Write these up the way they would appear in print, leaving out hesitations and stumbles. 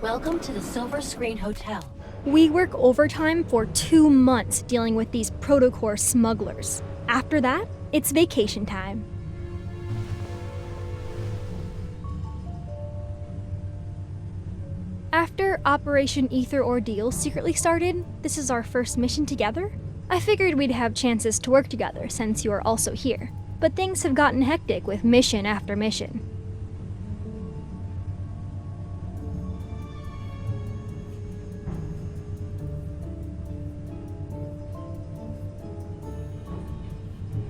Welcome to the Silver Screen Hotel. We work overtime for 2 months dealing with these protocore smugglers. After that, it's vacation time. After Operation Ether Ordeal secretly started, this is our first mission together. I figured we'd have chances to work together since you are also here, but things have gotten hectic with mission after mission.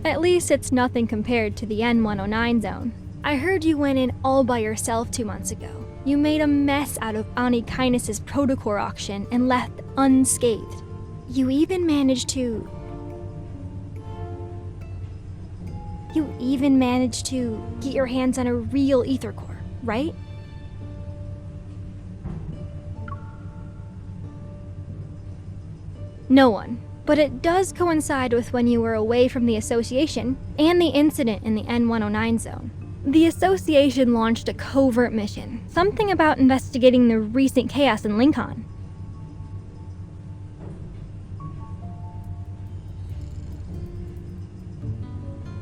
At least it's nothing compared to the N109 zone. I heard you went in all by yourself 2 months ago. You made a mess out of Ani Kindness's protocore auction and left unscathed. You even managed to get your hands on a real ether core, right? No one. But it does coincide with when you were away from the Association and the incident in the N109 zone. The Association launched a covert mission, something about investigating the recent chaos in Lincoln.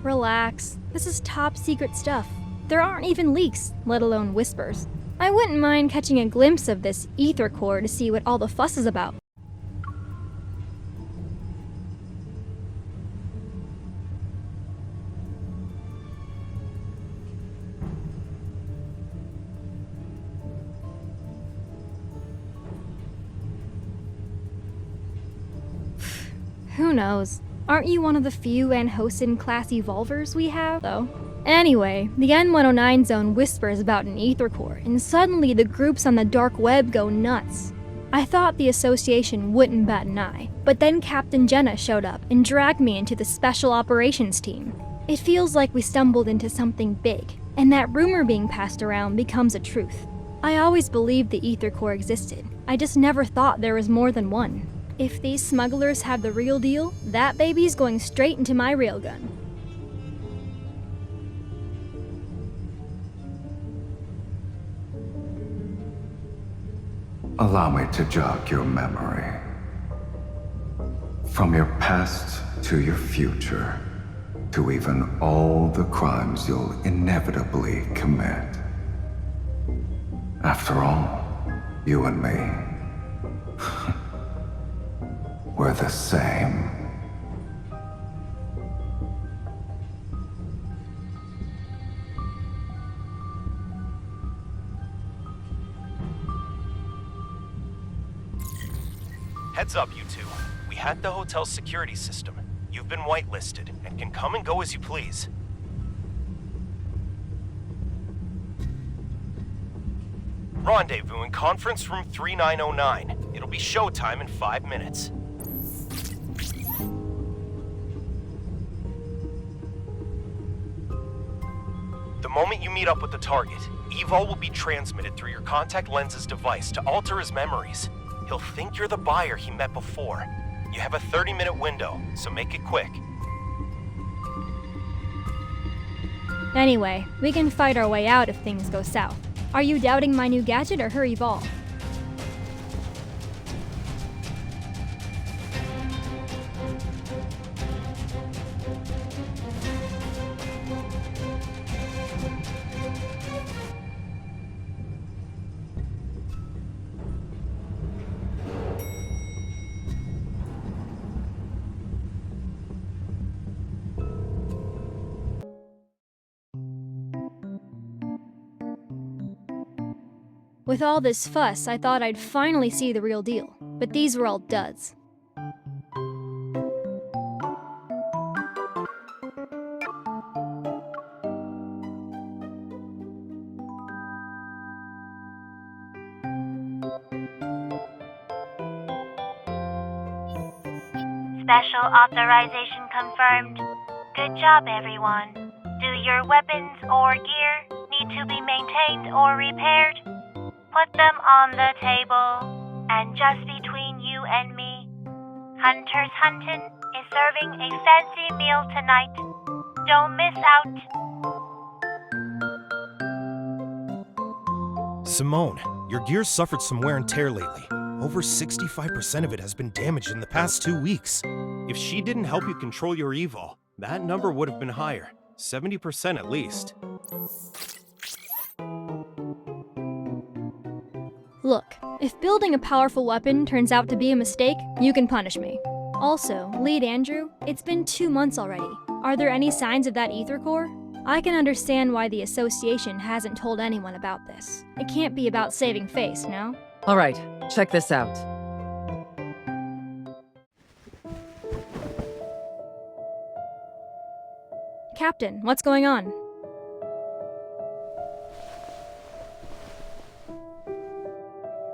Relax, this is top secret stuff. There aren't even leaks, let alone whispers. I wouldn't mind catching a glimpse of this ether core to see what all the fuss is about. Who knows? Aren't you one of the few Anhosen-class evolvers we have, though? Anyway, the N109 zone whispers about an ether core, and suddenly the groups on the dark web go nuts. I thought the Association wouldn't bat an eye, but then Captain Jenna showed up and dragged me into the Special Operations team. It feels like we stumbled into something big, and that rumor being passed around becomes a truth. I always believed the ether core existed. I just never thought there was more than one. If these smugglers have the real deal, that baby's going straight into my railgun. Allow me to jog your memory. From your past to your future, to even all the crimes you'll inevitably commit. After all, you and me, we're the same. Heads up, you two. We hacked the hotel's security system. You've been whitelisted and can come and go as you please. Rendezvous in conference room 3909. It'll be showtime in 5 minutes. The moment you meet up with the target, Evol will be transmitted through your contact lenses device to alter his memories. He'll think you're the buyer he met before. You have a 30-minute window, so make it quick. Anyway, we can fight our way out if things go south. Are you doubting my new gadget or her evolve? With all this fuss, I thought I'd finally see the real deal, but these were all duds. Special authorization confirmed. Good job, everyone. Do your weapons or gear need to be maintained or repaired? Put them on the table. And just between you and me, Hunter's Huntin' is serving a fancy meal tonight. Don't miss out. Simone, Your gear's suffered some wear and tear lately. Over 65% of it has been damaged in the past 2 weeks. If she didn't help you control your evil, that number would have been higher. 70% at least. Look, if building a powerful weapon turns out to be a mistake, you can punish me. Also, Lead Andrew, it's been 2 months already. Are there any signs of that ether core? I can understand why the association hasn't told anyone about this. It can't be about saving face, no? Alright, check this out. Captain, what's going on?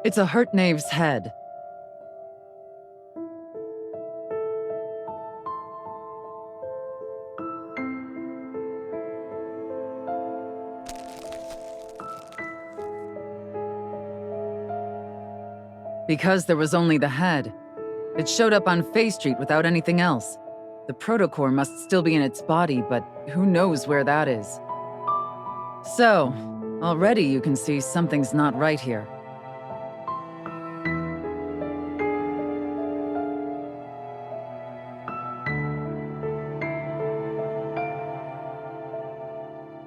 It's a hurt knave's head. Because there was only the head. It showed up on Faye Street without anything else. The protocore must still be in its body, but who knows where that is. So, already you can see something's not right here.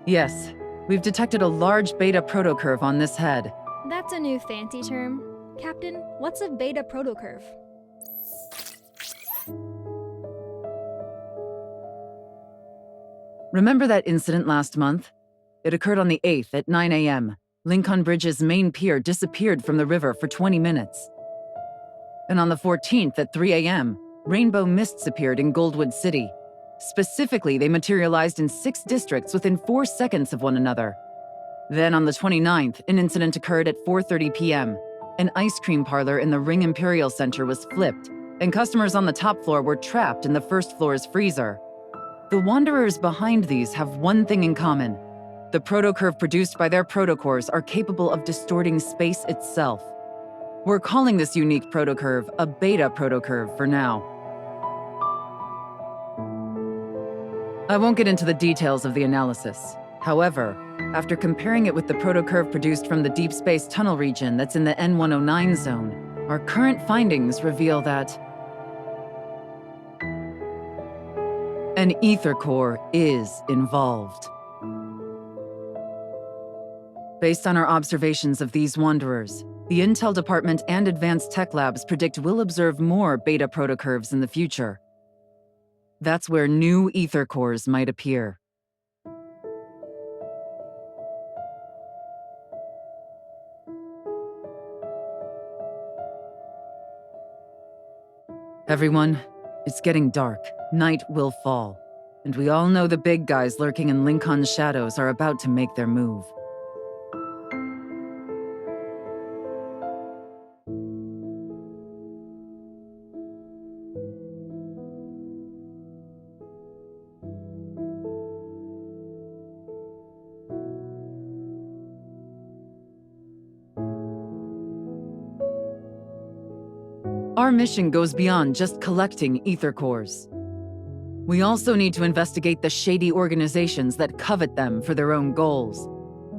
Yes, we've detected a large beta protocurve on this head. That's a new fancy term. Captain, what's a beta protocurve? Remember that incident last month? It occurred on the 8th at 9 a.m. Lincoln Bridge's main pier disappeared from the river for 20 minutes. And on the 14th at 3 a.m., rainbow mists appeared in Goldwood City. Specifically, they materialized in 6 districts within 4 seconds of one another. Then on the 29th, an incident occurred at 4:30 p.m. An ice cream parlor in the Ring Imperial Center was flipped, and customers on the top floor were trapped in the first floor's freezer. The Wanderers behind these have one thing in common. The protocurve produced by their protocores are capable of distorting space itself. We're calling this unique protocurve a beta protocurve for now. I won't get into the details of the analysis. However, after comparing it with the protocurve produced from the Deepspace tunnel region that's in the N109 zone, our current findings reveal that an ether core is involved. Based on our observations of these Wanderers, the Intel Department and Advanced Tech Labs predict we'll observe more beta protocurves in the future. That's where new ether cores might appear. Everyone, it's getting dark. Night will fall. And we all know the big guys lurking in Lincoln's shadows are about to make their move. Our mission goes beyond just collecting ether cores. We also need to investigate the shady organizations that covet them for their own goals.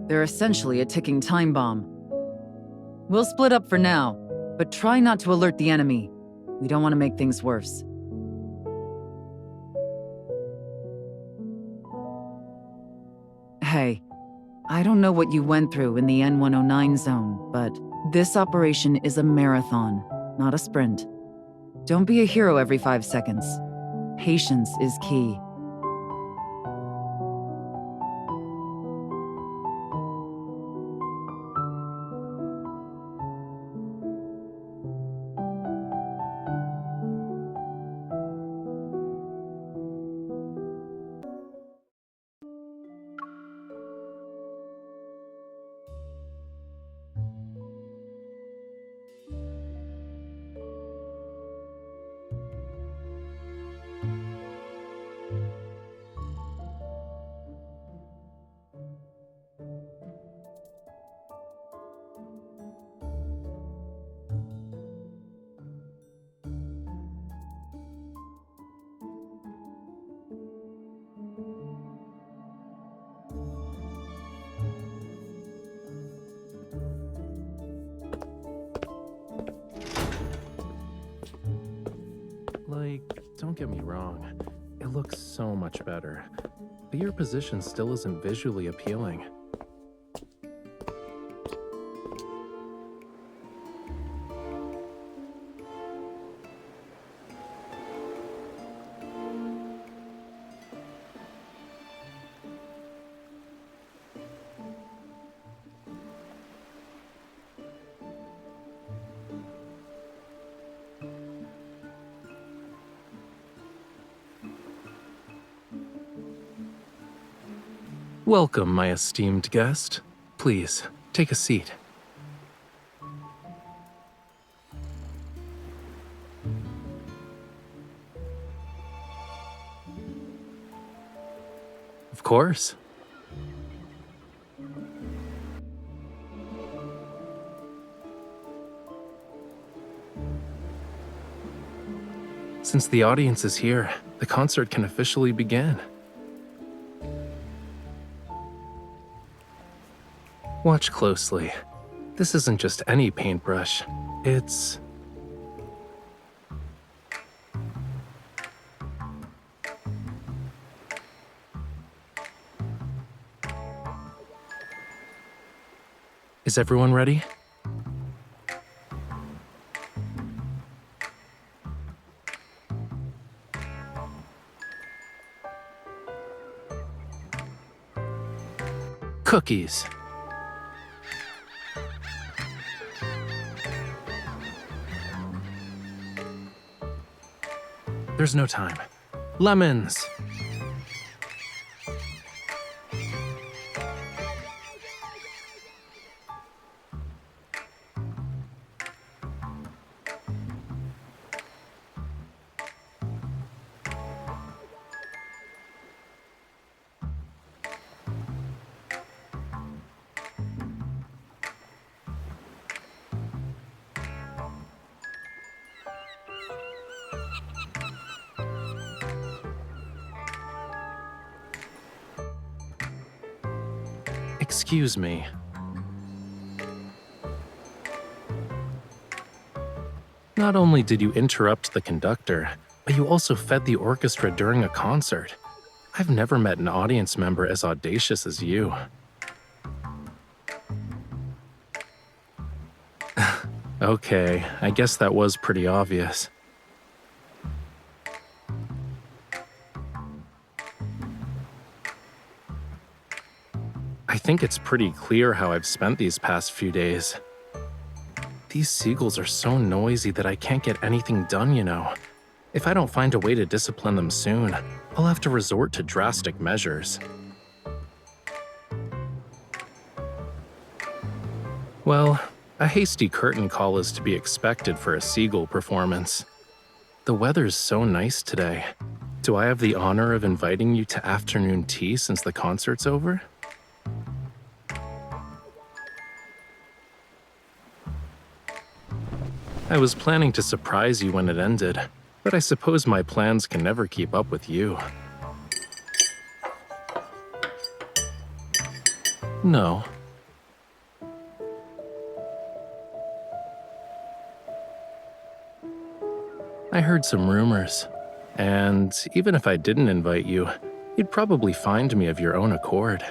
They're essentially a ticking time bomb. We'll split up for now, but try not to alert the enemy. We don't want to make things worse. Hey, I don't know what you went through in the N109 zone, but this operation is a marathon, not a sprint. Don't be a hero every 5 seconds. Patience is key. don't get me wrong. It looks so much better. But your position still isn't visually appealing. Welcome, my esteemed guest. Please, take a seat. Of course. Since the audience is here, the concert can officially begin. Watch closely. This isn't just any paintbrush. It's... Is everyone ready? Cookies. There's no time. Lemons. Excuse me. Not only did you interrupt the conductor, but you also fed the orchestra during a concert. I've never met an audience member as audacious as you. Okay, I guess that was pretty obvious. I think it's pretty clear how I've spent these past few days. These seagulls are so noisy that I can't get anything done, you know. If I don't find a way to discipline them soon, I'll have to resort to drastic measures. Well, a hasty curtain call is to be expected for a seagull performance. The weather's so nice today. Do I have the honor of inviting you to afternoon tea since the concert's over? I was planning to surprise you when it ended, but I suppose my plans can never keep up with you. No. I heard some rumors, and even if I didn't invite you, you'd probably find me of your own accord.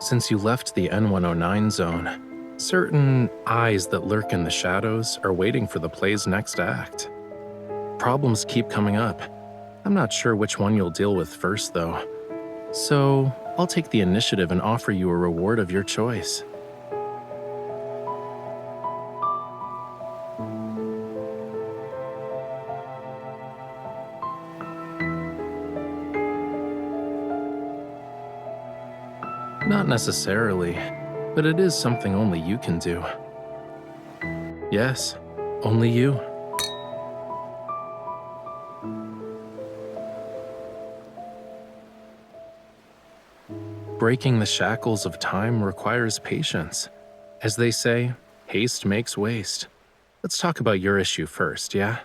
Since you left the N109 zone, certain eyes that lurk in the shadows are waiting for the play's next act. Problems keep coming up. I'm not sure which one you'll deal with first, though. So, I'll take the initiative and offer you a reward of your choice. Not necessarily, but it is something only you can do. Yes, only you. Breaking the shackles of time requires patience. As they say, haste makes waste. Let's talk about your issue first, yeah?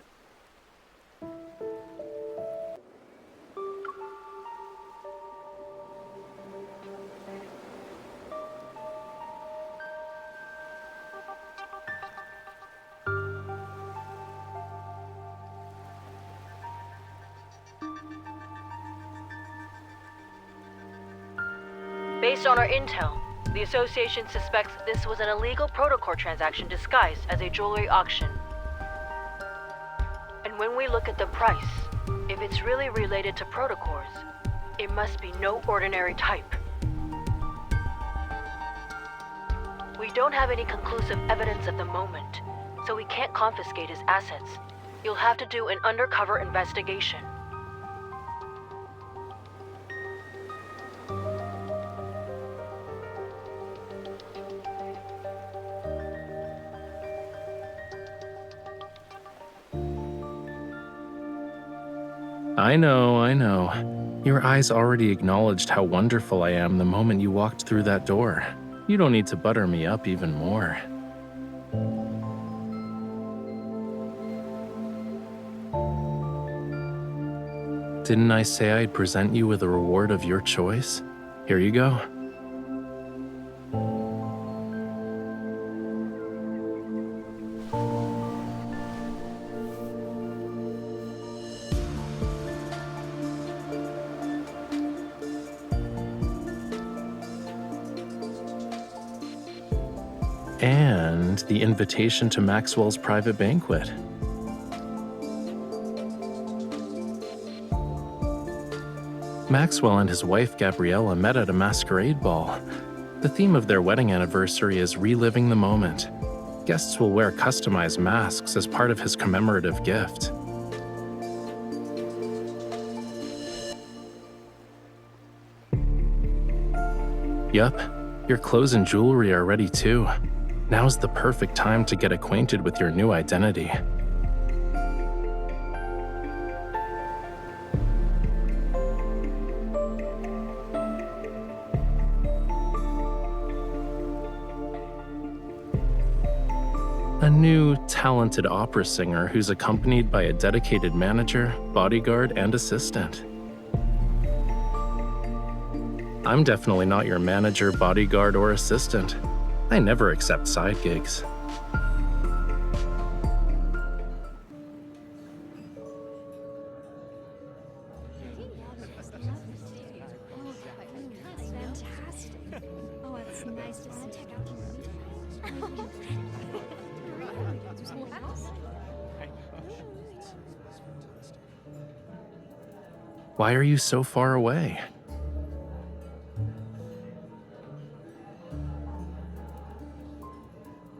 Based on our intel, the association suspects this was an illegal protocore transaction disguised as a jewelry auction. And when we look at the price, if it's really related to protocores, it must be no ordinary type. We don't have any conclusive evidence at the moment, so we can't confiscate his assets. You'll have to do an undercover investigation. I know. Your eyes already acknowledged how wonderful I am the moment you walked through that door. You don't need to butter me up even more. Didn't I say I'd present you with a reward of your choice? Here you go. And the invitation to Maxwell's private banquet. Maxwell and his wife Gabriella met at a masquerade ball. The theme of their wedding anniversary is reliving the moment. Guests will wear customized masks as part of his commemorative gift. Yup, your clothes and jewelry are ready too. Now's the perfect time to get acquainted with your new identity. A new, talented opera singer who's accompanied by a dedicated manager, bodyguard, and assistant. I'm definitely not your manager, bodyguard, or assistant. I never accept side gigs. Why are you so far away?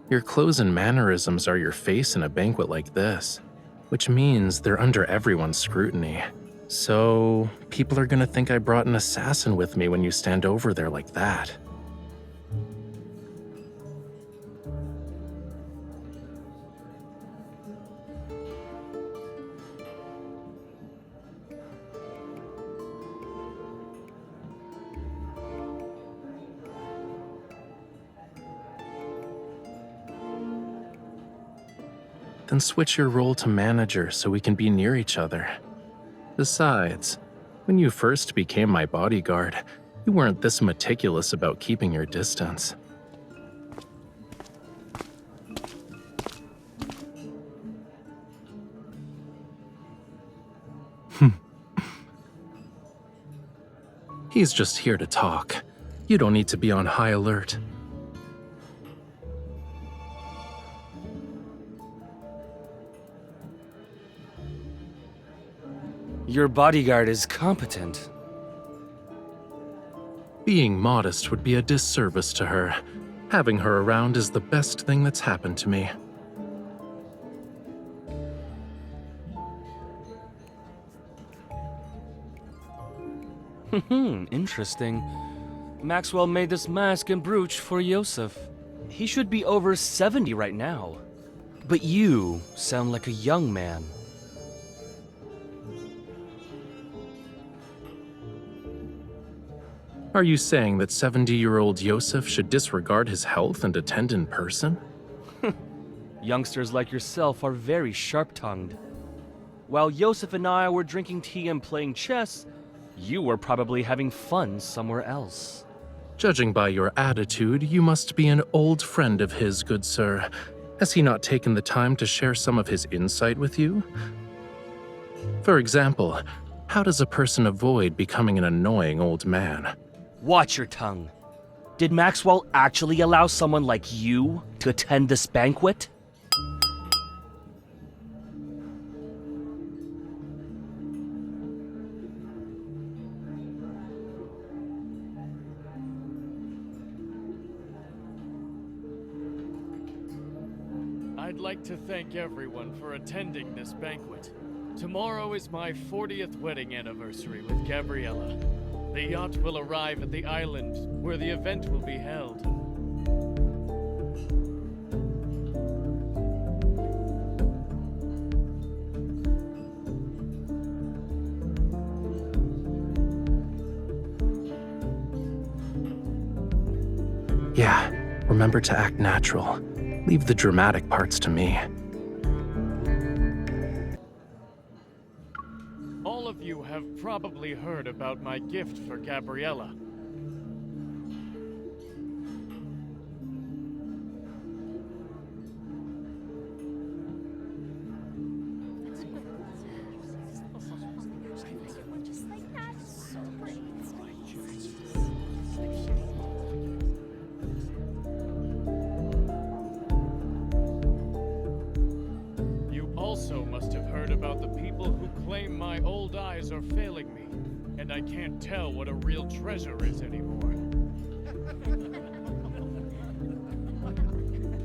Your clothes and mannerisms are your face in a banquet like this, which means they're under everyone's scrutiny. So, people are gonna think I brought an assassin with me when you stand over there like that. Then switch your role to manager so we can be near each other. Besides, when you first became my bodyguard, you weren't this meticulous about keeping your distance. He's just here to talk. You don't need to be on high alert. Your bodyguard is competent. Being modest would be a disservice to her. Having her around is the best thing that's happened to me. Interesting. Maxwell made this mask and brooch for Yosef. He should be over 70 right now. But you sound like a young man. Are you saying that 70-year-old Yosef should disregard his health and attend in person? Youngsters like yourself are very sharp-tongued. While Yosef and I were drinking tea and playing chess, you were probably having fun somewhere else. Judging by your attitude, you must be an old friend of his, good sir. Has he not taken the time to share some of his insight with you? For example, how does a person avoid becoming an annoying old man? Watch your tongue. Did Maxwell actually allow someone like you to attend this banquet? I'd like to thank everyone for attending this banquet. Tomorrow is my 40th wedding anniversary with Gabriella. The yacht will arrive at the island where the event will be held. Yeah, remember to act natural. Leave the dramatic parts to me. All of you have probably heard about my gift for Gabriella. Also must have heard about the people who claim my old eyes are failing me, and I can't tell what a real treasure is anymore.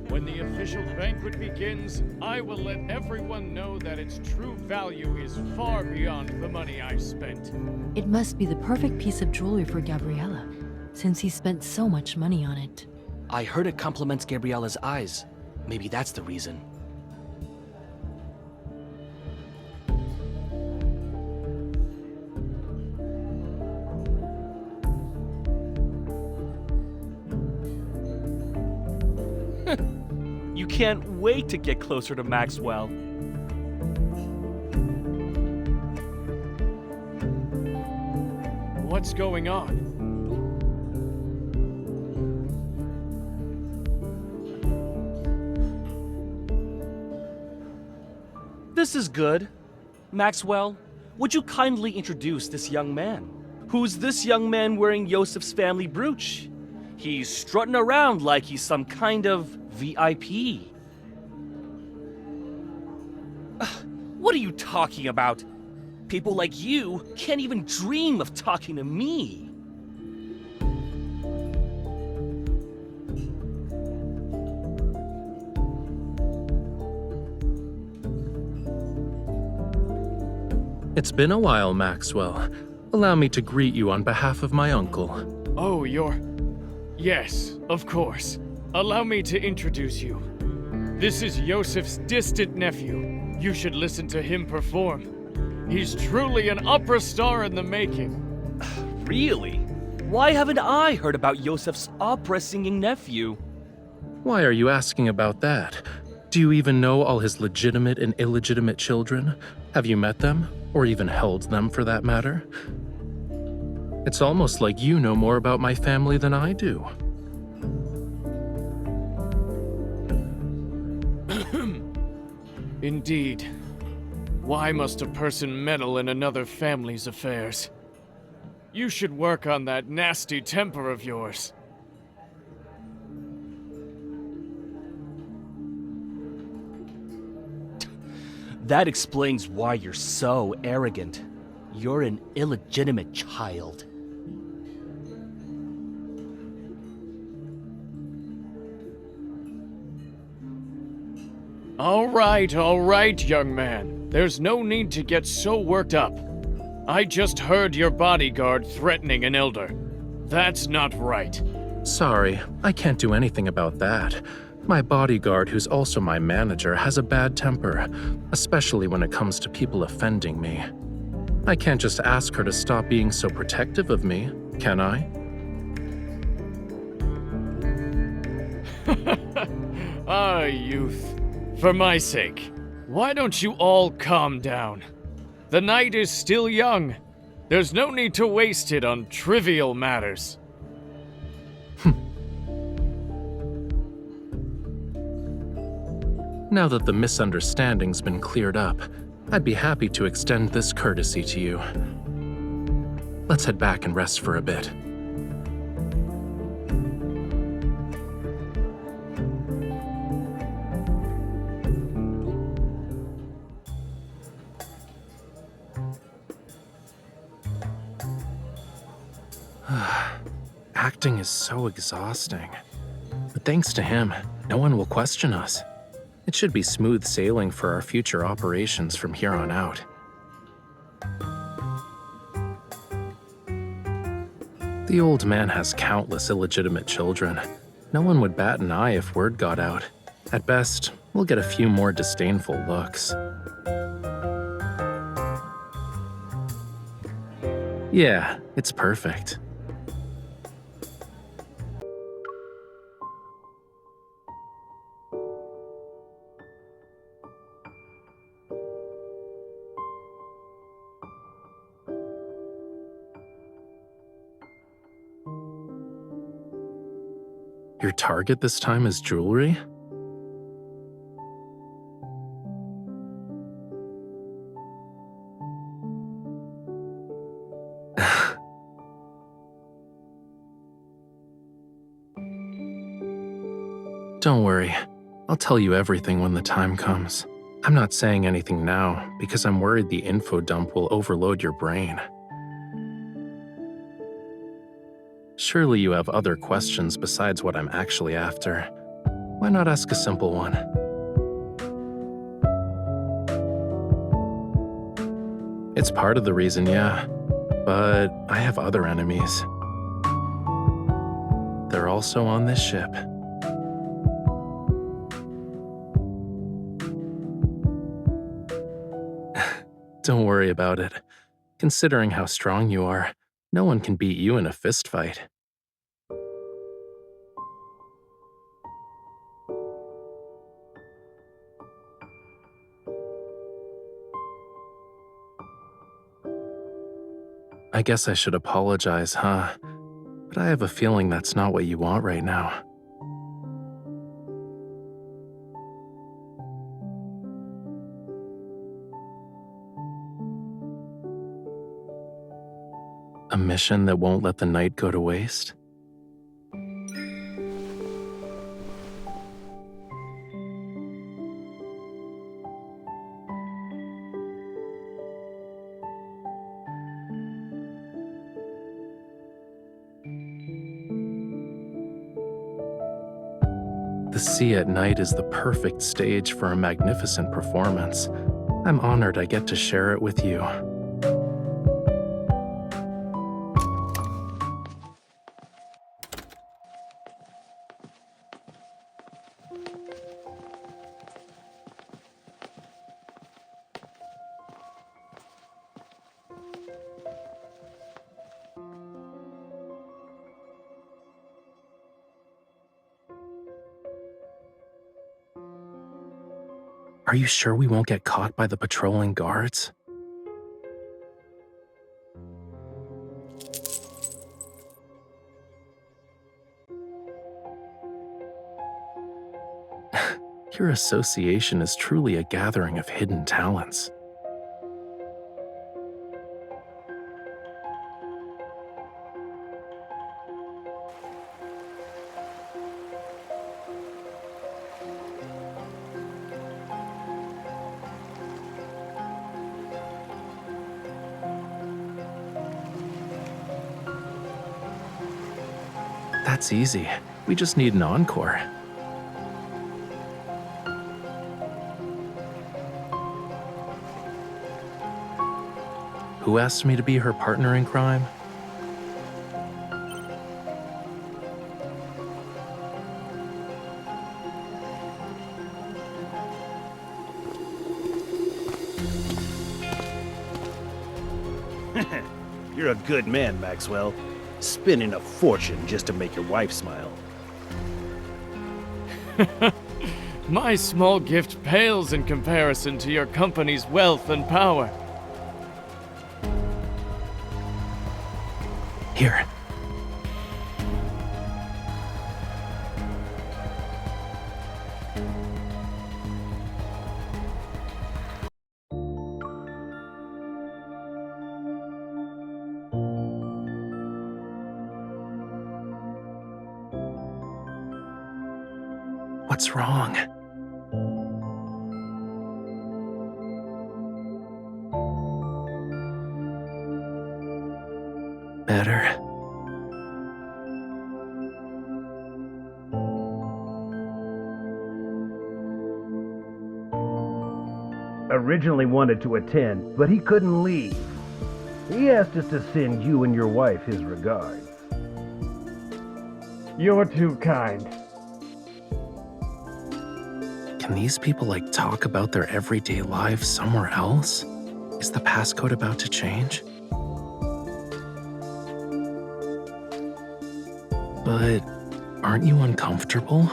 When the official banquet begins, I will let everyone know that its true value is far beyond the money I spent. It must be the perfect piece of jewelry for Gabriella, since he spent so much money on it. I heard it compliments Gabriella's eyes. Maybe that's the reason. You can't wait to get closer to Maxwell. What's going on? This is good. Maxwell, would you kindly introduce this young man? Who's this young man wearing Yosef's family brooch? He's strutting around like he's some kind of VIP. What are you talking about? People like you can't even dream of talking to me. It's been a while, Maxwell. Allow me to greet you on behalf of my uncle. Oh, Yes, of course. Allow me to introduce you. This is Yosef's distant nephew. You should listen to him perform. He's truly an opera star in the making. Really? Why haven't I heard about Yosef's opera-singing nephew? Why are you asking about that? Do you even know all his legitimate and illegitimate children? Have you met them? Or even held them, for that matter? It's almost like you know more about my family than I do. Indeed. Why must a person meddle in another family's affairs? You should work on that nasty temper of yours. That explains why you're so arrogant. You're an illegitimate child. All right, young man. There's no need to get so worked up. I just heard your bodyguard threatening an elder. That's not right. Sorry, I can't do anything about that. My bodyguard, who's also my manager, has a bad temper, especially when it comes to people offending me. I can't just ask her to stop being so protective of me, can I? Ah, youth. For my sake, why don't you all calm down? The night is still young. There's no need to waste it on trivial matters. Now that the misunderstanding's been cleared up, I'd be happy to extend this courtesy to you. Let's head back and rest for a bit. Acting is so exhausting. But thanks to him, no one will question us. It should be smooth sailing for our future operations from here on out. The old man has countless illegitimate children. No one would bat an eye if word got out. At best, we'll get a few more disdainful looks. Yeah, it's perfect. Your target this time is jewelry? Don't worry, I'll tell you everything when the time comes. I'm not saying anything now because I'm worried the info dump will overload your brain. Surely you have other questions besides what I'm actually after. Why not ask a simple one? It's part of the reason, yeah, but I have other enemies. They're also on this ship. Don't worry about it. Considering how strong you are, no one can beat you in a fistfight. I guess I should apologize, huh? But I have a feeling that's not what you want right now. A mission that won't let the night go to waste? The sea at night is the perfect stage for a magnificent performance. I'm honored I get to share it with you. Are you sure we won't get caught by the patrolling guards? Your association is truly a gathering of hidden talents. That's easy. We just need an encore. Who asked me to be her partner in crime? You're a good man, Maxwell. Spending a fortune just to make your wife smile. My small gift pales in comparison to your company's wealth and power. Here. What's wrong? Better. originally wanted to attend, but he couldn't leave. He asked us to send you and your wife his regards. You're too kind. Can these people, talk about their everyday lives somewhere else? Is the passcode about to change? But aren't you uncomfortable?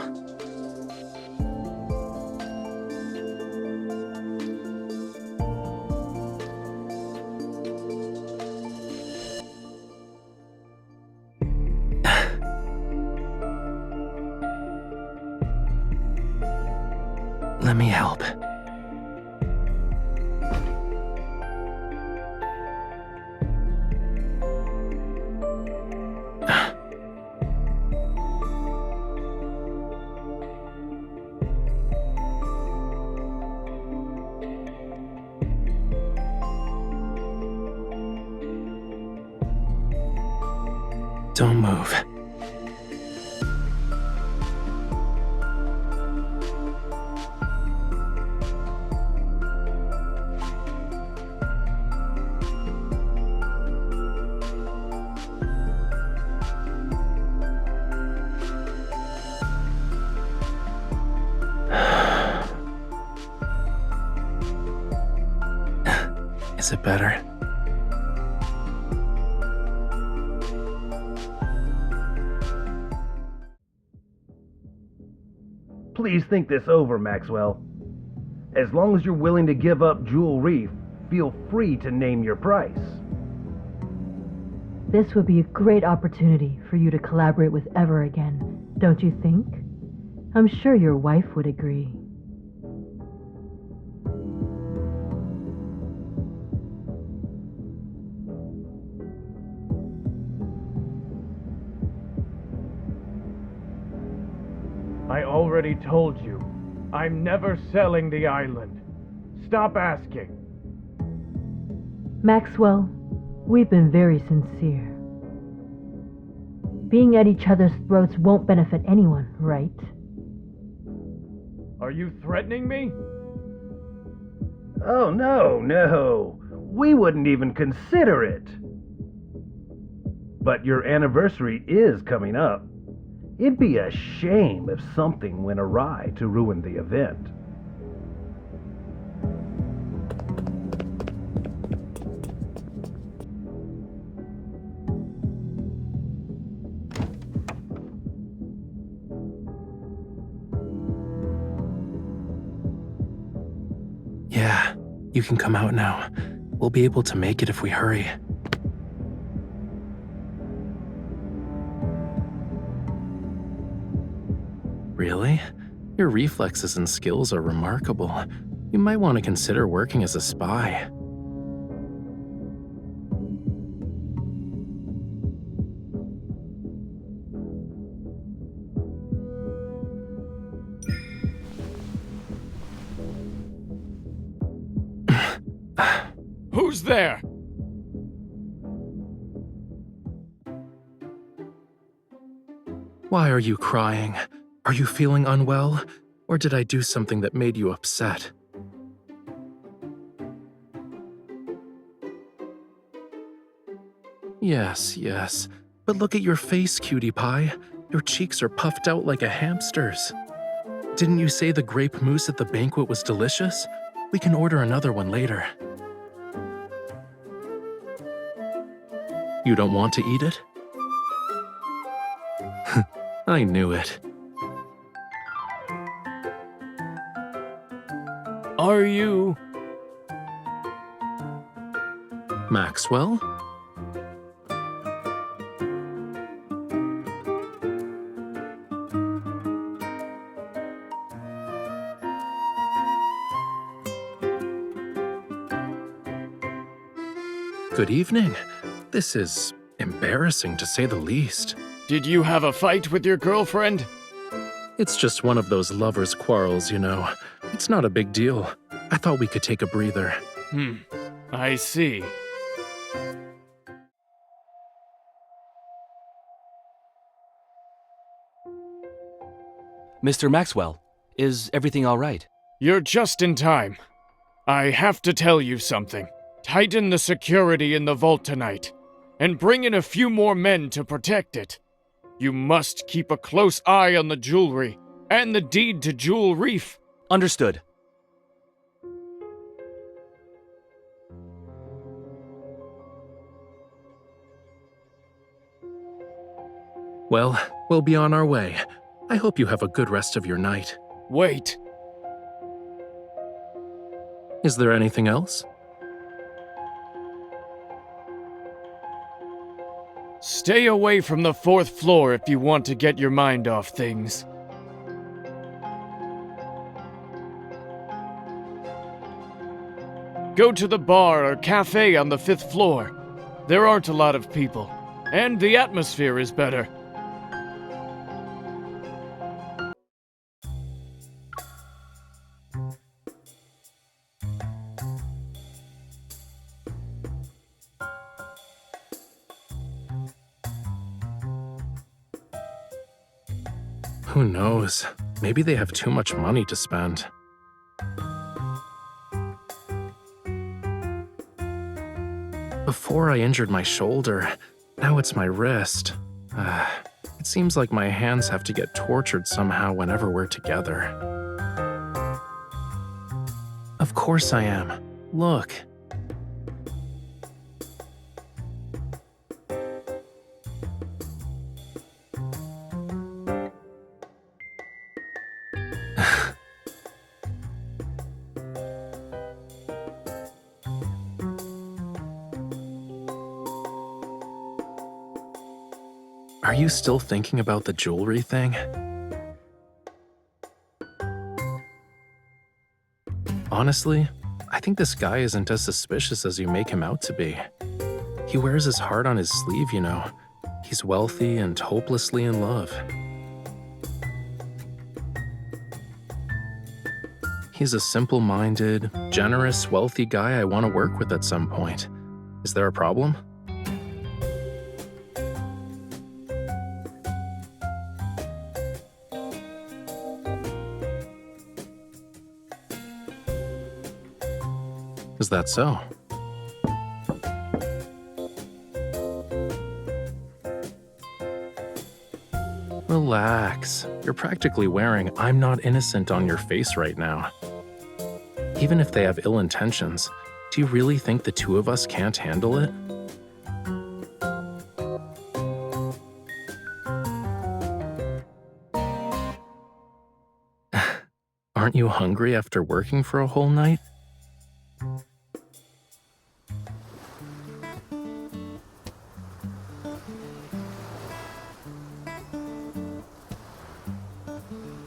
Let me help. Don't move. Is it better? Please think this over, Maxwell. As long as you're willing to give up Jewel Reef, feel free to name your price. This would be a great opportunity for you to collaborate with Ever again, don't you think? I'm sure your wife would agree. I already told you, I'm never selling the island. Stop asking. Maxwell, we've been very sincere. Being at each other's throats won't benefit anyone, right? Are you threatening me? Oh, no. We wouldn't even consider it. But your anniversary is coming up. It'd be a shame if something went awry to ruin the event. Yeah, you can come out now. We'll be able to make it if we hurry. Really? Your reflexes and skills are remarkable. You might want to consider working as a spy. Who's there? Why are you crying? Are you feeling unwell? Or did I do something that made you upset? Yes. But look at your face, cutie pie. Your cheeks are puffed out like a hamster's. Didn't you say the grape mousse at the banquet was delicious? We can order another one later. You don't want to eat it? I knew it. Are you... Maxwell? Good evening. This is embarrassing to say the least. Did you have a fight with your girlfriend? It's just one of those lovers' quarrels, you know. It's not a big deal. I thought we could take a breather. I see. Mr. Maxwell, is everything all right? You're just in time. I have to tell you something. Tighten the security in the vault tonight, and bring in a few more men to protect it. You must keep a close eye on the jewelry and the deed to Jewel Reef. Understood. Well, we'll be on our way. I hope you have a good rest of your night. Wait. Is there anything else? Stay away from the 4th floor if you want to get your mind off things. Go to the bar or cafe on the 5th floor. There aren't a lot of people, and the atmosphere is better. Who knows? Maybe they have too much money to spend. Before I injured my shoulder, now it's my wrist. It seems like my hands have to get tortured somehow whenever we're together. Of course I am. Look. Are you still thinking about the jewelry thing? Honestly, I think this guy isn't as suspicious as you make him out to be. He wears his heart on his sleeve, you know. He's wealthy and hopelessly in love. He's a simple-minded, generous, wealthy guy I want to work with at some point. Is there a problem? Is that so? Relax. You're practically wearing "I'm not innocent" on your face right now. Even if they have ill intentions, do you really think the two of us can't handle it? Aren't you hungry after working for a whole night?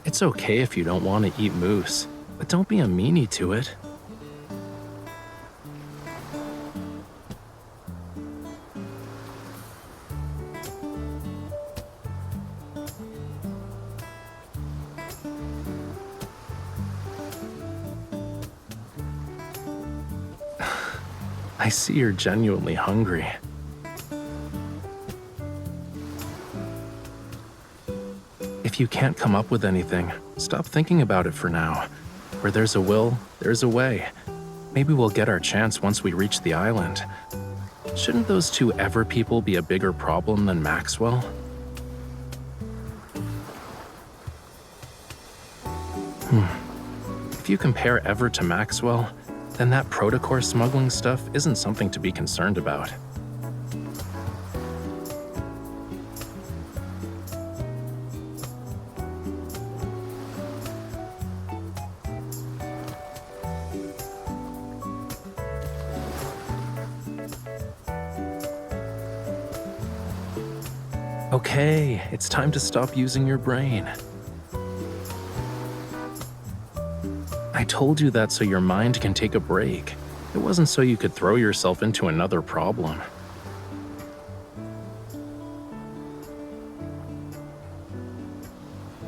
It's okay if you don't want to eat moose, but don't be a meanie to it. I see you're genuinely hungry. If you can't come up with anything, stop thinking about it for now. Where there's a will, there's a way. Maybe we'll get our chance once we reach the island. Shouldn't those two Ever people be a bigger problem than Maxwell? If you compare Ever to Maxwell, then that protocore smuggling stuff isn't something to be concerned about. Okay, it's time to stop using your brain. I told you that so your mind can take a break. It wasn't so you could throw yourself into another problem.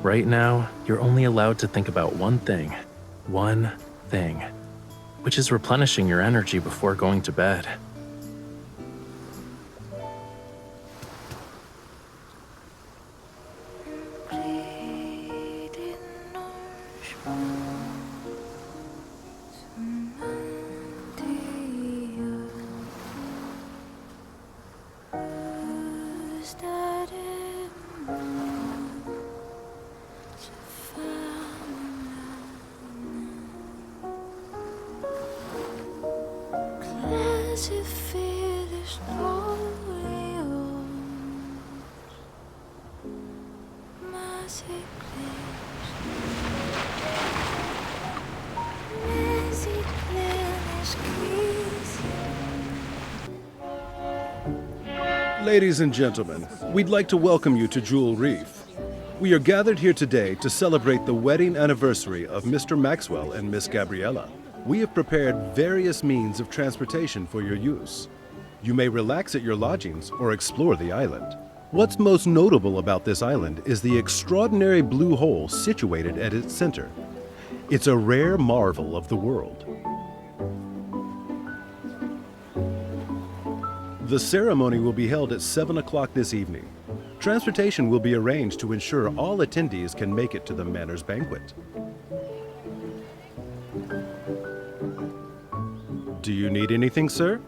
Right now, you're only allowed to think about one thing, which is replenishing your energy before going to bed. Ladies and gentlemen, we'd like to welcome you to Jewel Reef. We are gathered here today to celebrate the wedding anniversary of Mr. Maxwell and Miss Gabriella. We have prepared various means of transportation for your use. You may relax at your lodgings or explore the island. What's most notable about this island is the extraordinary blue hole situated at its center. It's a rare marvel of the world. The ceremony will be held at 7 o'clock this evening. Transportation will be arranged to ensure all attendees can make it to the Manor's banquet. Do you need anything, sir?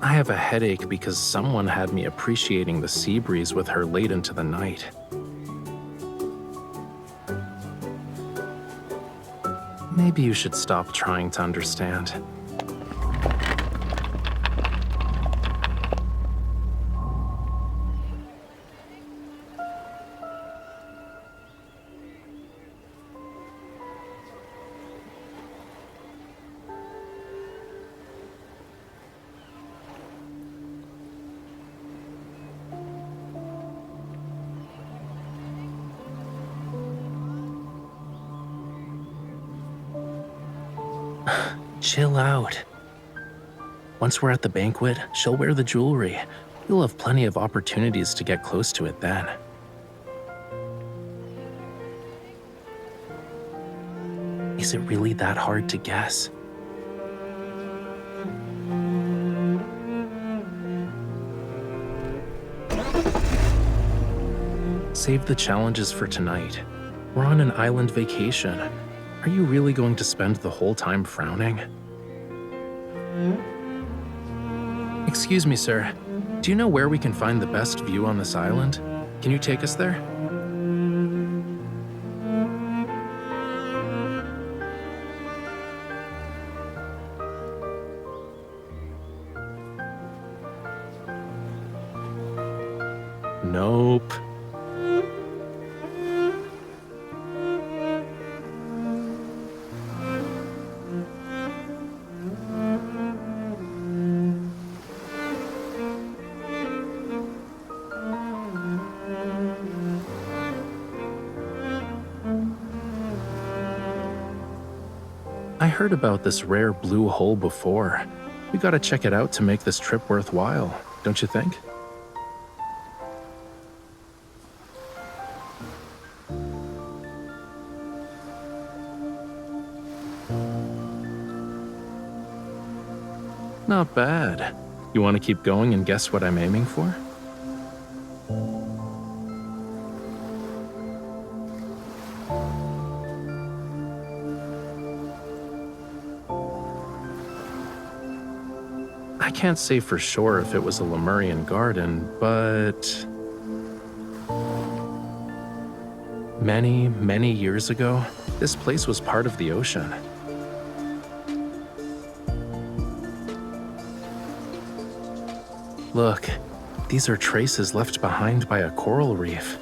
I have a headache because someone had me appreciating the sea breeze with her late into the night. Maybe you should stop trying to understand. Chill out. Once we're at the banquet, she'll wear the jewelry. You'll have plenty of opportunities to get close to it then. Is it really that hard to guess? Save the challenges for tonight. We're on an island vacation. Are you really going to spend the whole time frowning? Excuse me, sir. Do you know where we can find the best view on this island? Can you take us there? Nope. I heard about this rare blue hole before. We gotta check it out to make this trip worthwhile, don't you think? Not bad. You want to keep going and guess what I'm aiming for? I can't say for sure if it was a Lemurian garden, but many, many years ago, this place was part of the ocean. Look, these are traces left behind by a coral reef.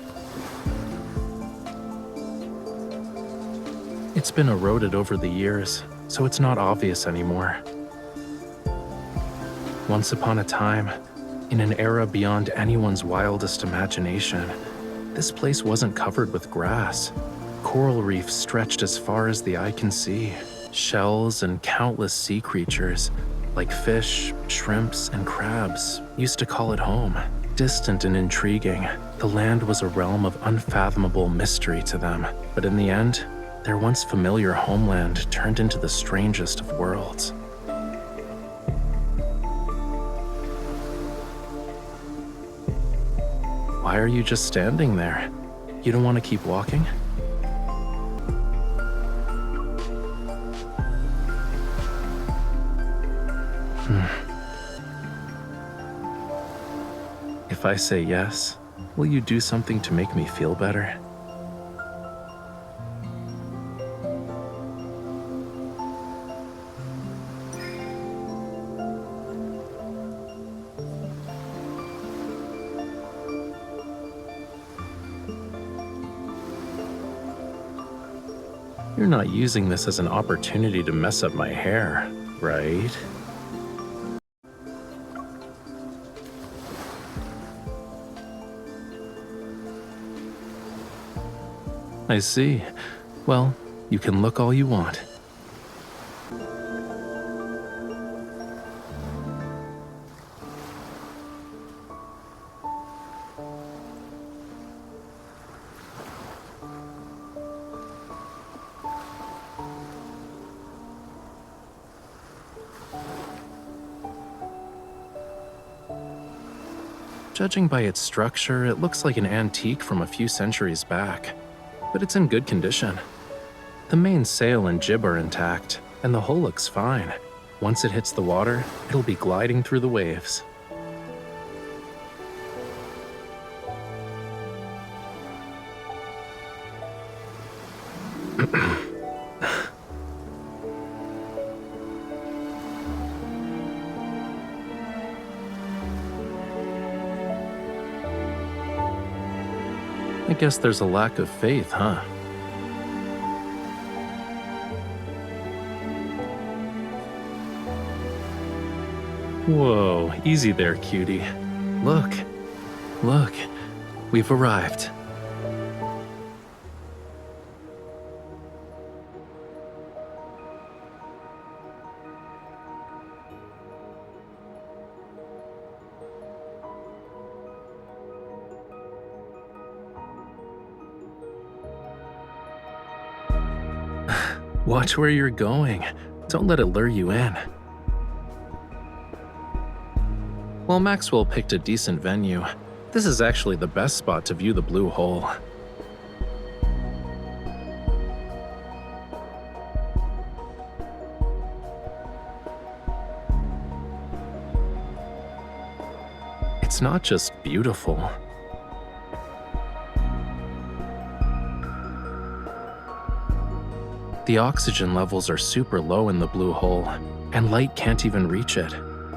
It's been eroded over the years, so it's not obvious anymore. Once upon a time, in an era beyond anyone's wildest imagination, this place wasn't covered with grass. Coral reefs stretched as far as the eye can see. Shells and countless sea creatures, like fish, shrimps, and crabs, used to call it home. Distant and intriguing, the land was a realm of unfathomable mystery to them. But in the end, their once familiar homeland turned into the strangest of worlds. Why are you just standing there? You don't want to keep walking? If I say yes, will you do something to make me feel better? You're not using this as an opportunity to mess up my hair, right? I see. Well, you can look all you want. Judging by its structure, it looks like an antique from a few centuries back, but it's in good condition. The main sail and jib are intact, and the hull looks fine. Once it hits the water, it'll be gliding through the waves. I guess there's a lack of faith, huh? Whoa, easy there, cutie. Look, we've arrived. Watch where you're going. Don't let it lure you in. Well, Maxwell picked a decent venue. This is actually the best spot to view the blue hole. It's not just beautiful. The oxygen levels are super low in the blue hole, and light can't even reach it.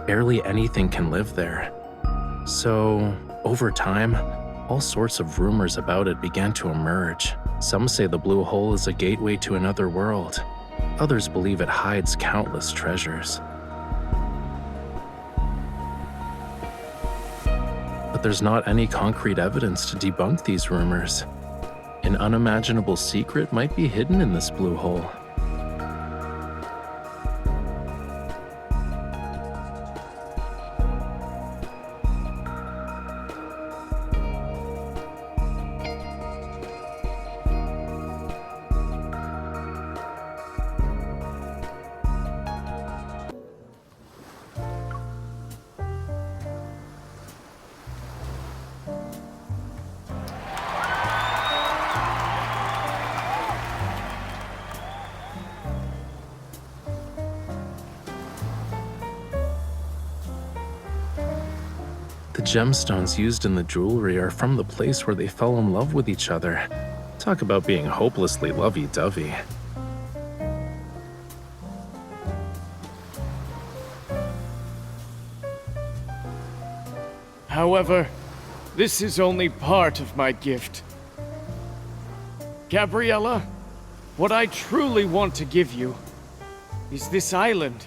Barely anything can live there. So, over time, all sorts of rumors about it began to emerge. Some say the blue hole is a gateway to another world. Others believe it hides countless treasures. But there's not any concrete evidence to debunk these rumors. An unimaginable secret might be hidden in this blue hole. The gemstones used in the jewelry are from the place where they fell in love with each other. Talk about being hopelessly lovey-dovey. However, this is only part of my gift. Gabriella, what I truly want to give you is this island.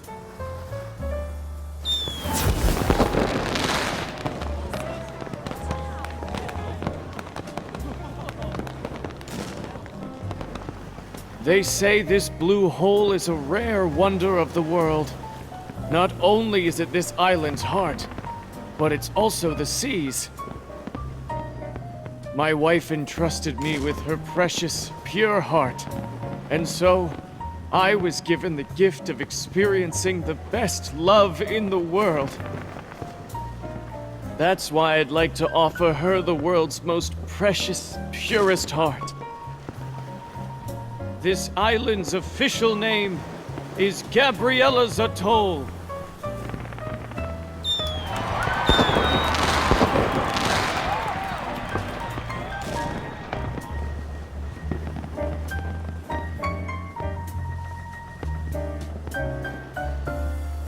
They say this blue hole is a rare wonder of the world. Not only is it this island's heart, but it's also the sea's. My wife entrusted me with her precious, pure heart, and so I was given the gift of experiencing the best love in the world. That's why I'd like to offer her the world's most precious, purest heart. This island's official name is Gabriella's Atoll.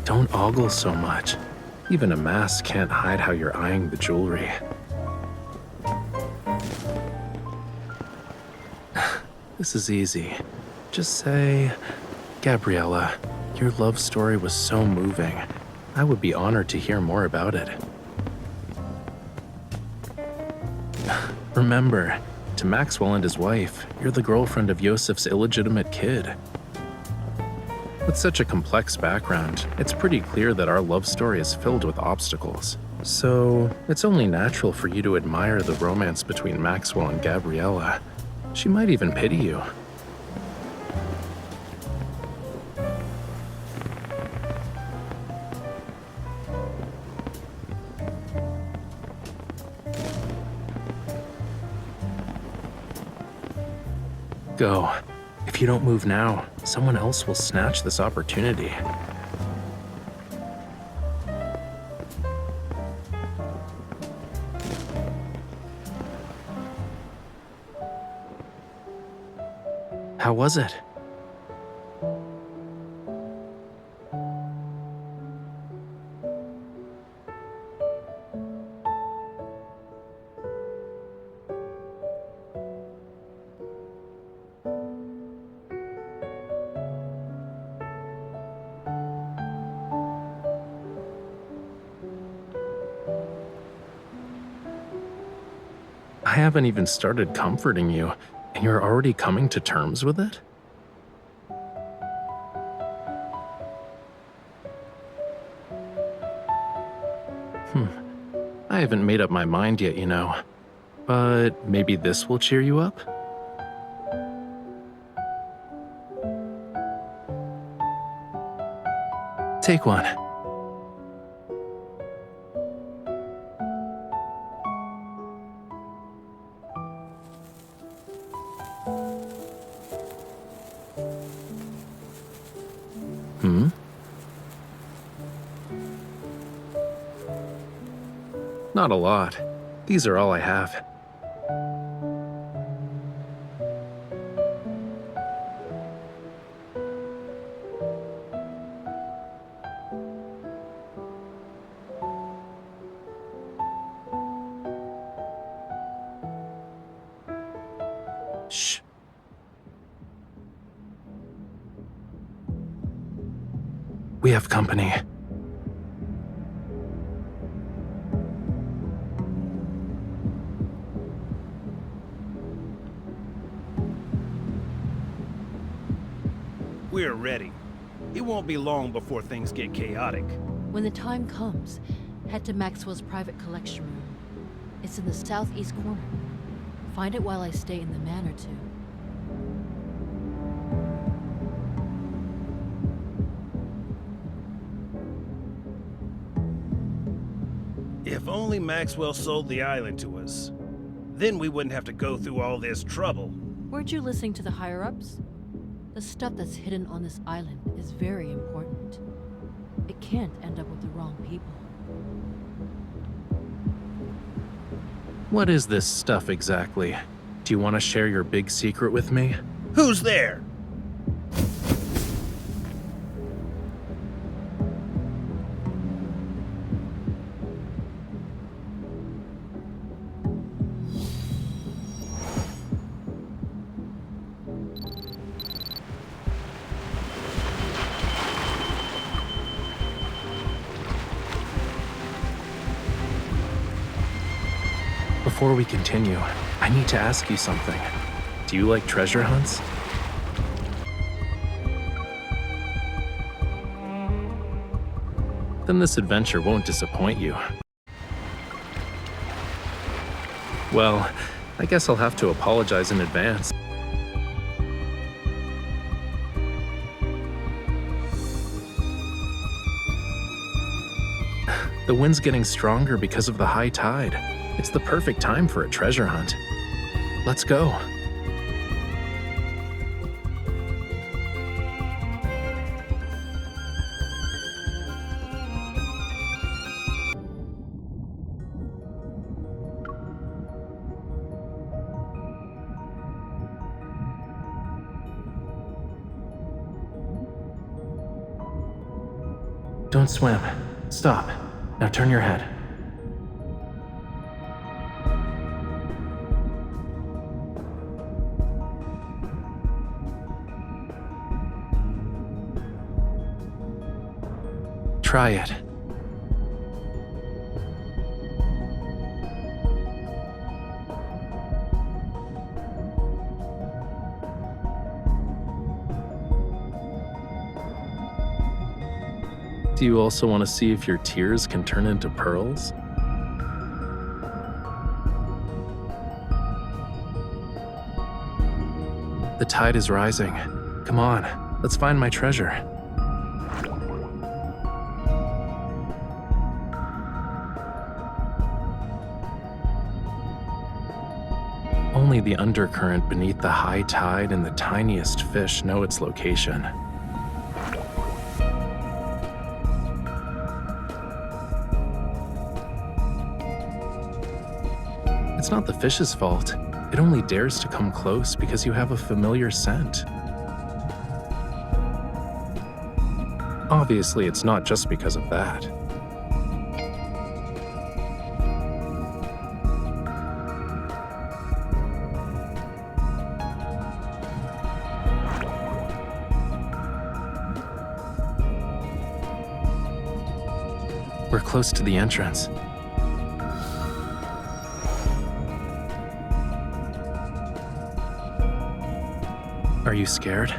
Don't ogle so much. Even a mask can't hide how you're eyeing the jewelry. This is easy. Just say, Gabriella, your love story was so moving. I would be honored to hear more about it. Remember, to Maxwell and his wife, you're the girlfriend of Yosef's illegitimate kid. With such a complex background, it's pretty clear that our love story is filled with obstacles. So, it's only natural for you to admire the romance between Maxwell and Gabriella. She might even pity you. Go. If you don't move now, someone else will snatch this opportunity. How was it? I haven't even started comforting you, and you're already coming to terms with it? I haven't made up my mind yet, you know. But maybe this will cheer you up? Take one. Not a lot. These are all I have. Shh. We have company. We're ready. It won't be long before things get chaotic. When the time comes, head to Maxwell's private collection room. It's in the southeast corner. Find it while I stay in the manor too. If only Maxwell sold the island to us. Then we wouldn't have to go through all this trouble. Weren't you listening to the higher-ups? The stuff that's hidden on this island is very important. It can't end up with the wrong people. What is this stuff exactly? Do you want to share your big secret with me? Who's there? Before we continue, I need to ask you something. Do you like treasure hunts? Then this adventure won't disappoint you. Well, I guess I'll have to apologize in advance. The wind's getting stronger because of the high tide. It's the perfect time for a treasure hunt. Let's go. Don't swim. Stop. Now turn your head. Try it. Do you also want to see if your tears can turn into pearls? The tide is rising. Come on, let's find my treasure. Only the undercurrent beneath the high tide and the tiniest fish know its location. It's not the fish's fault. It only dares to come close because you have a familiar scent. Obviously, it's not just because of that. We're close to the entrance. Are you scared?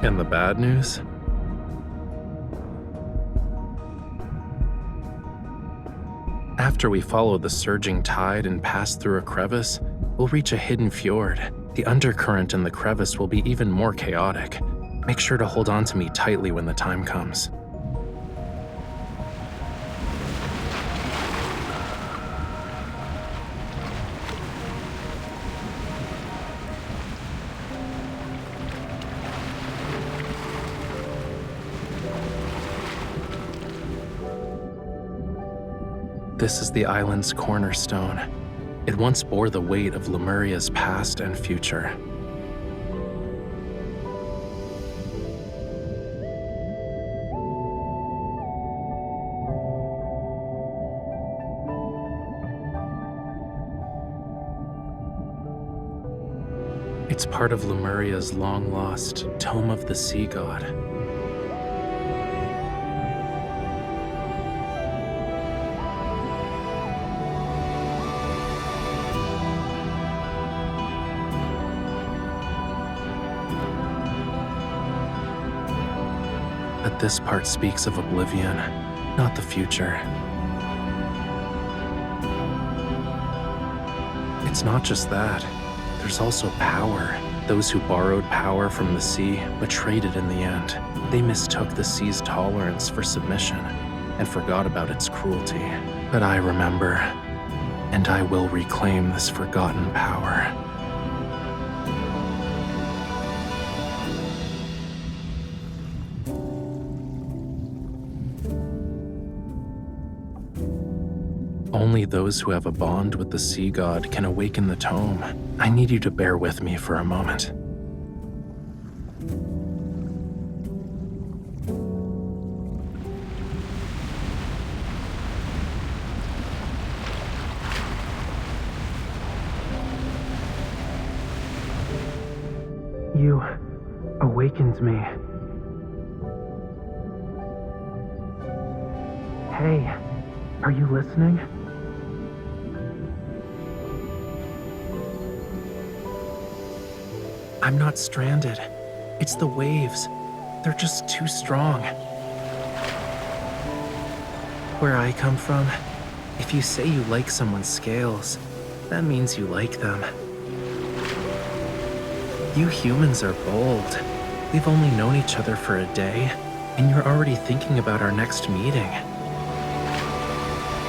And the bad news? After we follow the surging tide and pass through a crevice, we'll reach a hidden fjord. The undercurrent in the crevice will be even more chaotic. Make sure to hold on to me tightly when the time comes. This is the island's cornerstone. It once bore the weight of Lemuria's past and future. It's part of Lemuria's long-lost Tome of the Sea God. But this part speaks of oblivion, not the future. It's not just that. There's also power. Those who borrowed power from the sea betrayed it in the end. They mistook the sea's tolerance for submission and forgot about its cruelty. But I remember, and I will reclaim this forgotten power. Only those who have a bond with the sea god can awaken the tome. I need you to bear with me for a moment. You awakened me. Hey, are you listening? I'm not stranded. It's the waves. They're just too strong. Where I come from, if you say you like someone's scales, that means you like them. You humans are bold. We've only known each other for a day, and you're already thinking about our next meeting.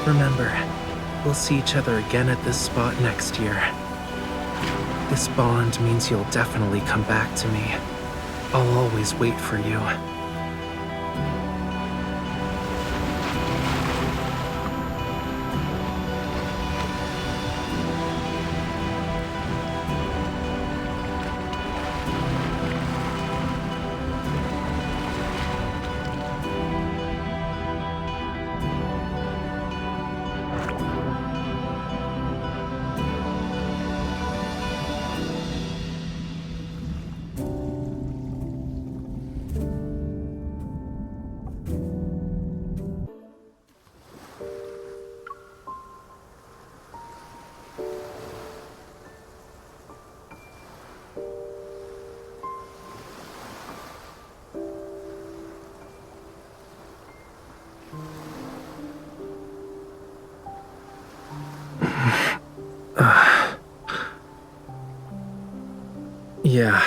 Remember, we'll see each other again at this spot next year. This bond means you'll definitely come back to me. I'll always wait for you. Yeah.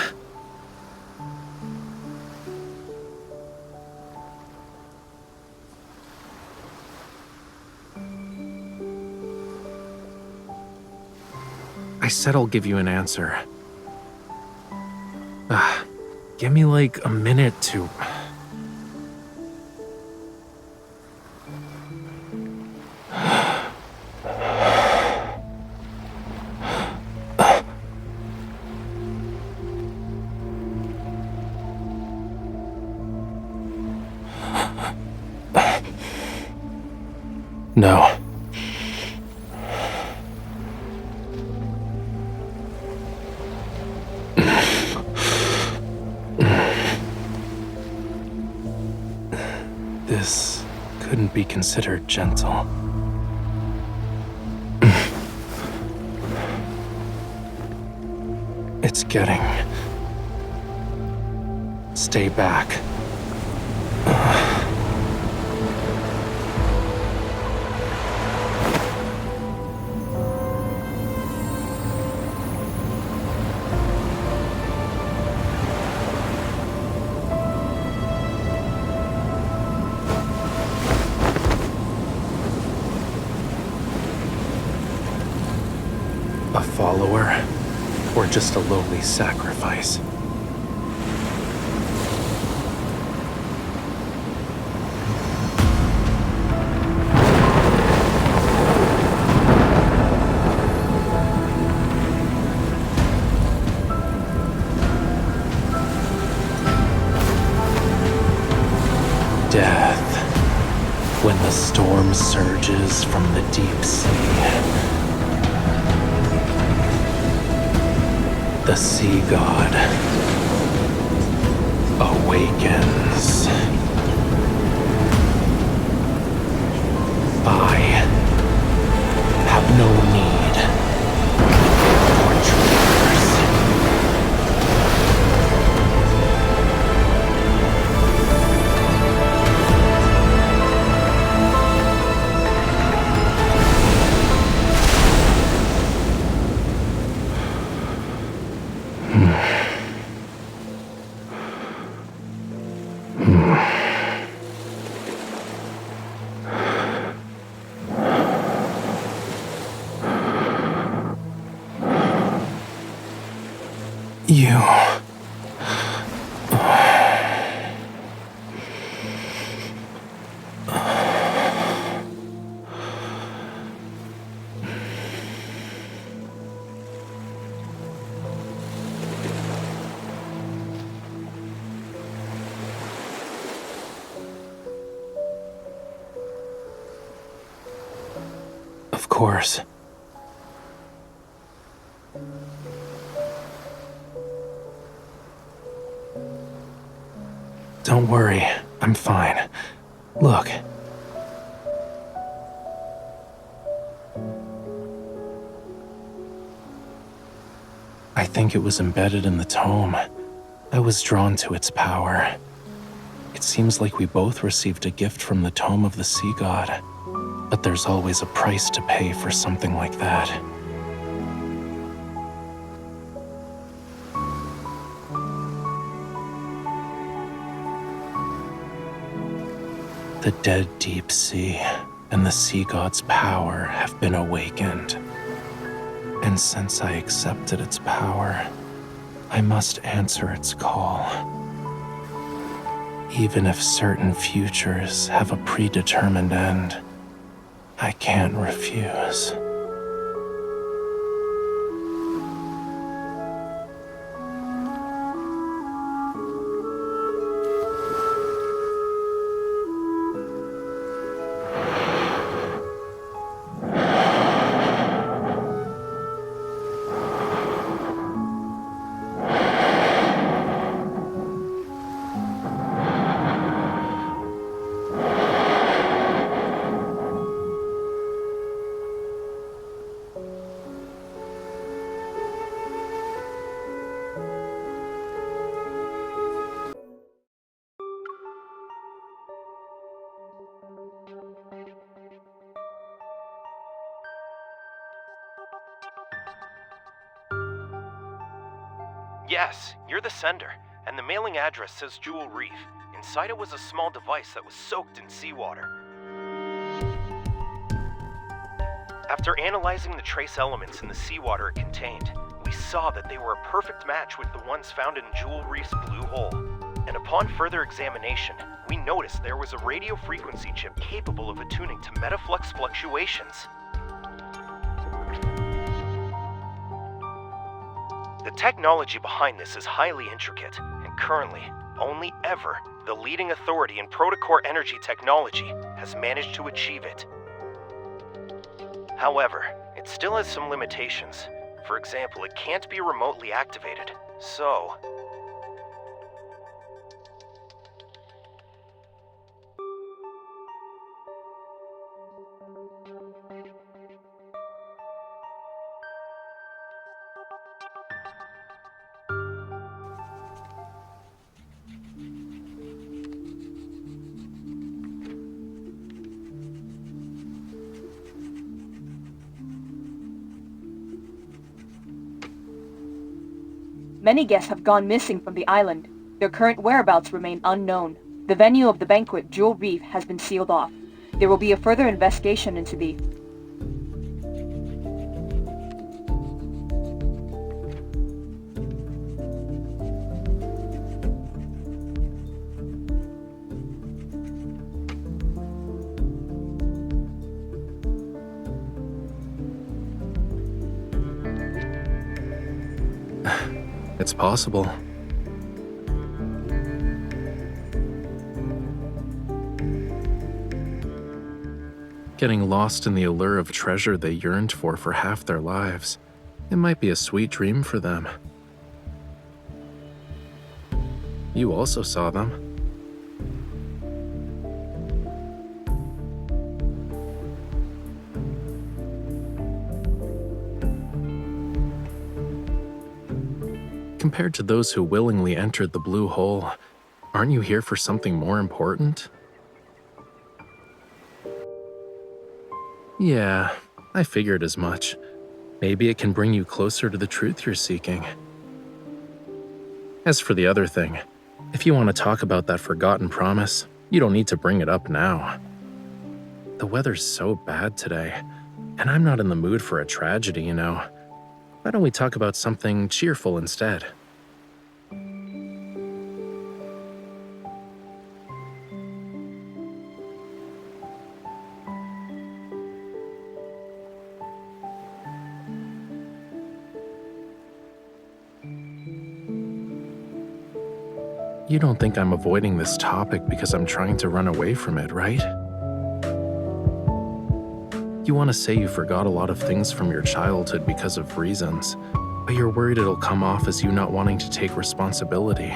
I said I'll give you an answer. Give me like a minute to... No. This couldn't be considered gentle. It's getting... Stay back. A follower, or just a lowly sacrifice? Death, when the storm surges from the deep sea. The sea god awakens. I have no need for dreamers. You... Of course. Don't worry, I'm fine. Look. I think it was embedded in the tome. I was drawn to its power. It seems like we both received a gift from the tome of the sea god. But there's always a price to pay for something like that. The dead deep sea and the sea god's power have been awakened. And since I accepted its power, I must answer its call. Even if certain futures have a predetermined end, I can't refuse. Yes, you're the sender, and the mailing address says Jewel Reef. Inside it was a small device that was soaked in seawater. After analyzing the trace elements in the seawater it contained, we saw that they were a perfect match with the ones found in Jewel Reef's blue hole. And upon further examination, we noticed there was a radio frequency chip capable of attuning to metaflux fluctuations. The technology behind this is highly intricate, and currently, only ever, the leading authority in protocore energy technology has managed to achieve it. However, it still has some limitations. For example, it can't be remotely activated, so... Many guests have gone missing from the island. Their current whereabouts remain unknown. The venue of the banquet, Jewel Reef, has been sealed off. There will be a further investigation into the... It's possible. Getting lost in the allure of treasure they yearned for half their lives. It might be a sweet dream for them. You also saw them. Compared to those who willingly entered the blue hole, aren't you here for something more important? Yeah, I figured as much. Maybe it can bring you closer to the truth you're seeking. As for the other thing, if you want to talk about that forgotten promise, you don't need to bring it up now. The weather's so bad today, and I'm not in the mood for a tragedy, you know. Why don't we talk about something cheerful instead? You don't think I'm avoiding this topic because I'm trying to run away from it, right? You want to say you forgot a lot of things from your childhood because of reasons, but you're worried it'll come off as you not wanting to take responsibility.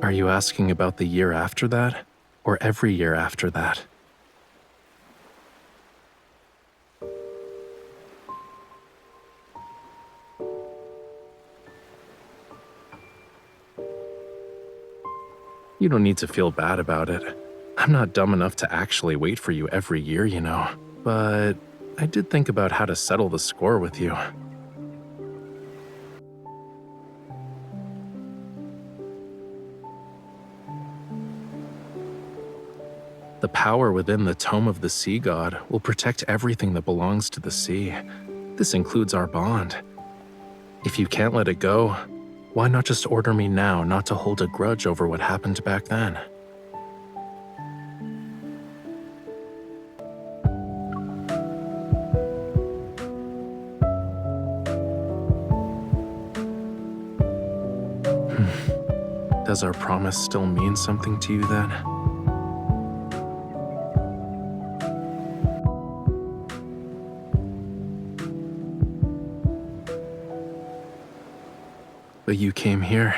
Are you asking about the year after that, or every year after that? You don't need to feel bad about it. I'm not dumb enough to actually wait for you every year, you know. But I did think about how to settle the score with you. The power within the Tome of the Sea God will protect everything that belongs to the sea. This includes our bond. If you can't let it go, why not just order me now not to hold a grudge over what happened back then? Does our promise still mean something to you then? But you came here.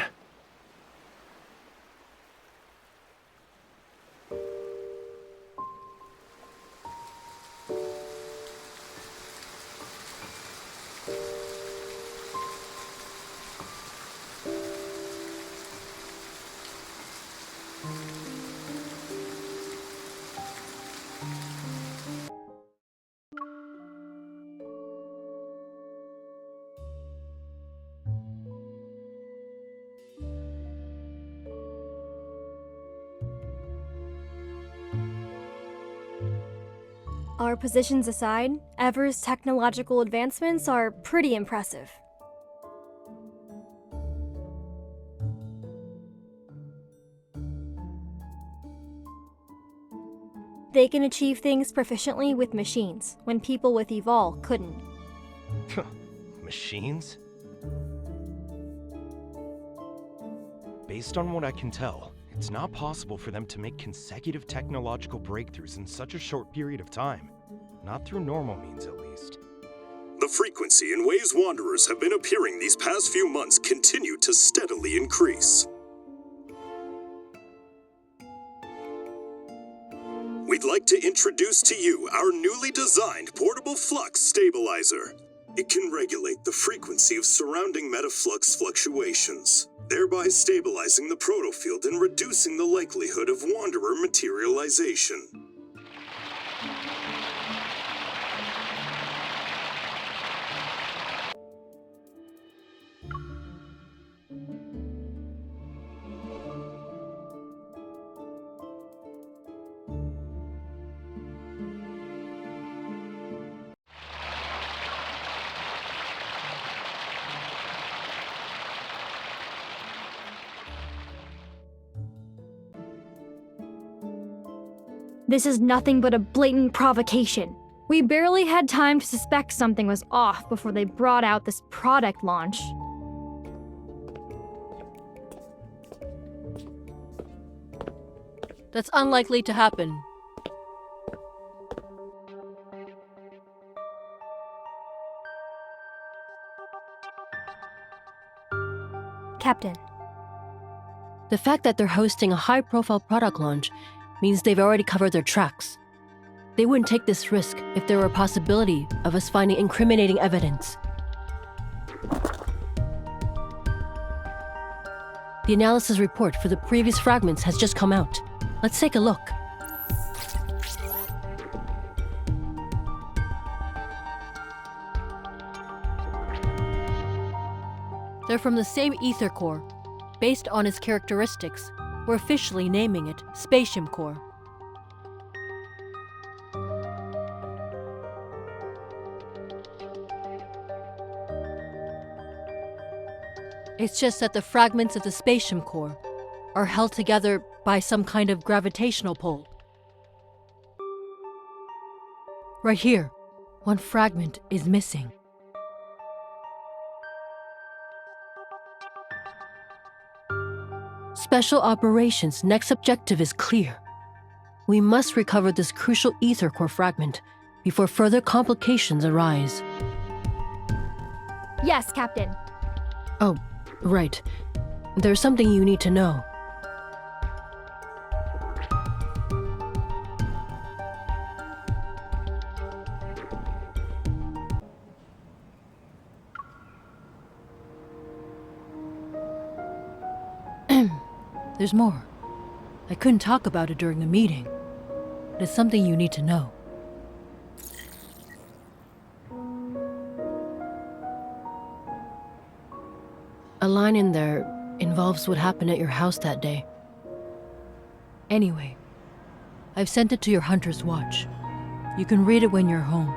Our positions aside, Ever's technological advancements are pretty impressive. They can achieve things proficiently with machines, when people with Evol couldn't. Machines? Based on what I can tell, it's not possible for them to make consecutive technological breakthroughs in such a short period of time. Not through normal means, at least. The frequency in ways Wanderers have been appearing these past few months continue to steadily increase. We'd like to introduce to you our newly designed portable flux stabilizer. It can regulate the frequency of surrounding metaflux fluctuations, thereby stabilizing the protofield and reducing the likelihood of Wanderer materialization. This is nothing but a blatant provocation. We barely had time to suspect something was off before they brought out this product launch. That's unlikely to happen. Captain. The fact that they're hosting a high-profile product launch means they've already covered their tracks. They wouldn't take this risk if there were a possibility of us finding incriminating evidence. The analysis report for the previous fragments has just come out. Let's take a look. They're from the same ether core. Based on its characteristics, we're officially naming it Spatium Core. It's just that the fragments of the Spatium Core are held together by some kind of gravitational pull. Right here, one fragment is missing. Special Operations' next objective is clear. We must recover this crucial ether core fragment before further complications arise. Yes, Captain. Oh, right. There's something you need to know. There's more. I couldn't talk about it during the meeting. But it's something you need to know. A line in there involves what happened at your house that day. Anyway, I've sent it to your Hunter's Watch. You can read it when you're home.